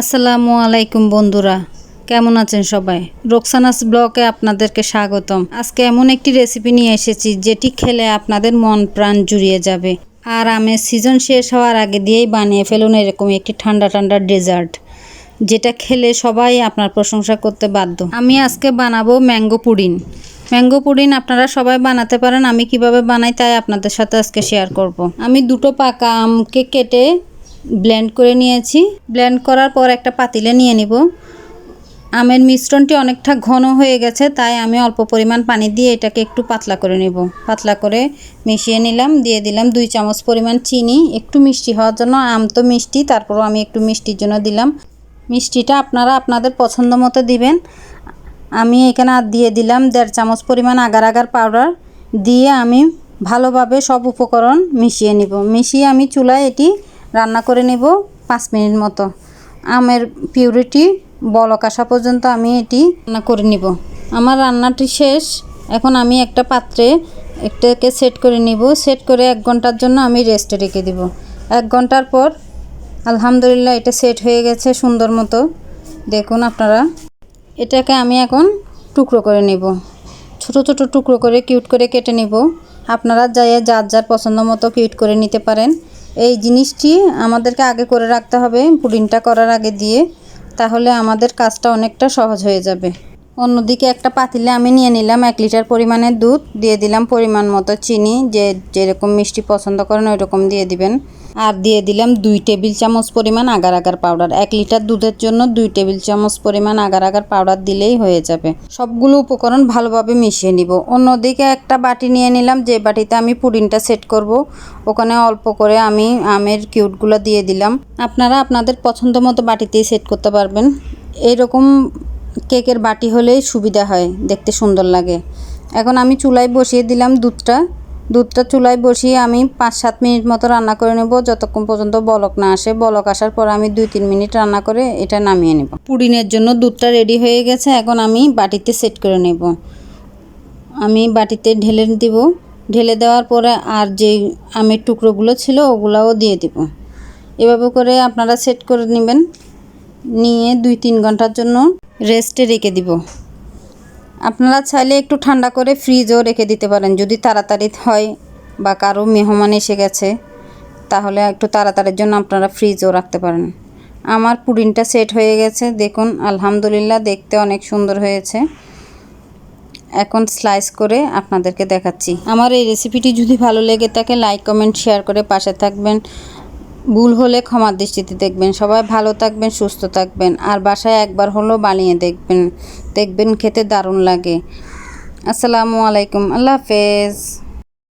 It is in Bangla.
আসসালামু আলাইকুম বন্ধুরা, কেমন আছেন সবাই? রোকসানাস ব্লগে আপনাদেরকে স্বাগতম। আজকে এমন একটি রেসিপি নিয়ে এসেছি যেটি খেলে আপনাদের মন প্রাণ জুড়িয়ে যাবে। আর আমের সিজন শেষ হওয়ার আগে দিয়েই বানিয়ে ফেলুন এরকম একটি ঠান্ডা ঠান্ডা ডেজার্ট, যেটা খেলে সবাই আপনার প্রশংসা করতে বাধ্য। আমি আজকে বানাবো ম্যাঙ্গো পুডিং। ম্যাঙ্গো পুডিং আপনারা সবাই বানাতে পারেন। আমি কিভাবে বানাই তাই আপনাদের সাথে আজকে শেয়ার করব। আমি দুটো পাকা আমকে কেটে ব্লেন্ড করে নিয়েছি। ব্লেন্ড করার পর একটা পাতিলে নিয়ে নিব। আমের মিশ্রণটি অনেকটা ঘন হয়ে গেছে, তাই আমি অল্প পরিমাণ পানি দিয়ে এটাকে একটু পাতলা করে নেব। পাতলা করে মিশিয়ে নিলাম। দিয়ে দিলাম 2 চামচ পরিমাণ চিনি, একটু মিষ্টি হওয়ার জন্য। আম তো মিষ্টি, তারপরও আমি একটু মিষ্টির জন্য দিলাম। মিষ্টিটা আপনারা আপনাদের পছন্দ মতো দিবেন। আমি এখানে আর দিয়ে দিলাম 1.5 চামচ পরিমাণ আগার আগার পাউডার। দিয়ে আমি ভালোভাবে সব উপকরণ মিশিয়ে নিব। মিশিয়ে আমি চুলায় এটি রান্না করে নেব 5 মিনিট মতো। আমের পিউরিটি বলক আসা পর্যন্ত আমি এটি রান্না করে নিব। আমার রান্নাটি শেষ। এখন আমি একটা পাত্রে একটাকে সেট করে নিব। সেট করে 1 ঘন্টার জন্য আমি রেস্টে রেখে দিব। 1 ঘন্টার পর আলহামদুলিল্লাহ এটা সেট হয়ে গেছে সুন্দর মতো। দেখুন আপনারা, এটাকে আমি এখন টুকরো করে নেব। ছোট ছোট টুকরো করে কিউট করে কেটে নেব। আপনারা যার যার পছন্দ মতো কিউট করে নিতে পারেন। এই জিনিসটি আমাদেরকে আগে করে রাখতে হবে পুডিংটা করার আগে দিয়ে, তাহলে আমাদের কাজটা অনেকটা সহজ হয়ে যাবে। অন্যদিকে একটা পাতিলে আমি নিয়ে নিলাম 1 লিটার পরিমাণের দুধ। দিয়ে দিলাম পরিমাণ মতো চিনি, যেরকম মিষ্টি পছন্দ করেন ওই রকম দিয়ে দিবেন। আর দিয়ে দিলাম 2 টেবিল চামচ পরিমাণ আগার আগার পাউডার। 1 লিটার দুধের জন্য 2 টেবিল চামচ পরিমাণ আগার আগার পাউডার দিলেই হয়ে যাবে। সবগুলো উপকরণ ভালোভাবে মিশিয়ে নিব। অন্যদিকে একটা বাটি নিয়ে নিলাম, যে বাটিতে আমি পুডিংটা সেট করব। ওখানে অল্প করে আমি আমের কিউটগুলো দিয়ে দিলাম। আপনারা আপনাদের পছন্দ মতো বাটিতেই সেট করতে পারবেন। এইরকম কেকের বাটি হলেই সুবিধা হয়, দেখতে সুন্দর লাগে। এখন আমি চুলায় বসিয়ে দিলাম দুধটা চুলায় বসিয়ে আমি 5-7 মিনিট মতো রান্না করে নেব, যতক্ষণ পর্যন্ত বলক না আসে। বলক আসার পর আমি 2-3 মিনিট রান্না করে এটা নামিয়ে নেব। পুডিংয়ের জন্য দুধটা রেডি হয়ে গেছে। এখন আমি বাটিতে সেট করে নেব। আমি বাটিতে ঢেলে দিব। ঢেলে দেওয়ার পরে আর যে আমের টুকরোগুলো ছিল ওগুলাও দিয়ে দিব। এভাবে করে আপনারা সেট করে নেবেন। নিয়ে 2-3 ঘন্টার জন্য রেস্টে রেখে দিব। আপনারা চাইলে একটু ঠান্ডা করে ফ্রিজেও রেখে দিতে পারেন, যদি তাড়াতাড়ি হয় বা কারো মেহমান এসে গেছে, তাহলে একটু তাড়াতাড়ির জন্য আপনারা ফ্রিজেও রাখতে পারেন। আমার পুডিংটা সেট হয়ে গেছে, দেখুন আলহামদুলিল্লাহ দেখতে অনেক সুন্দর হয়েছে। এখন স্লাইস করে আপনাদেরকে দেখাচ্ছি। আমার এই রেসিপিটি যদি ভালো লেগে থাকে লাইক কমেন্ট শেয়ার করে পাশে থাকবেন। ভুল হলে ক্ষমার দৃষ্টিতে দেখবেন। সবাই ভালো থাকবেন, সুস্থ থাকবেন। আর বাসায় একবার হলেও বানিয়ে দেখবেন খেতে দারুণ লাগে। আসসালামু আলাইকুম, আল্লাহ হাফেজ।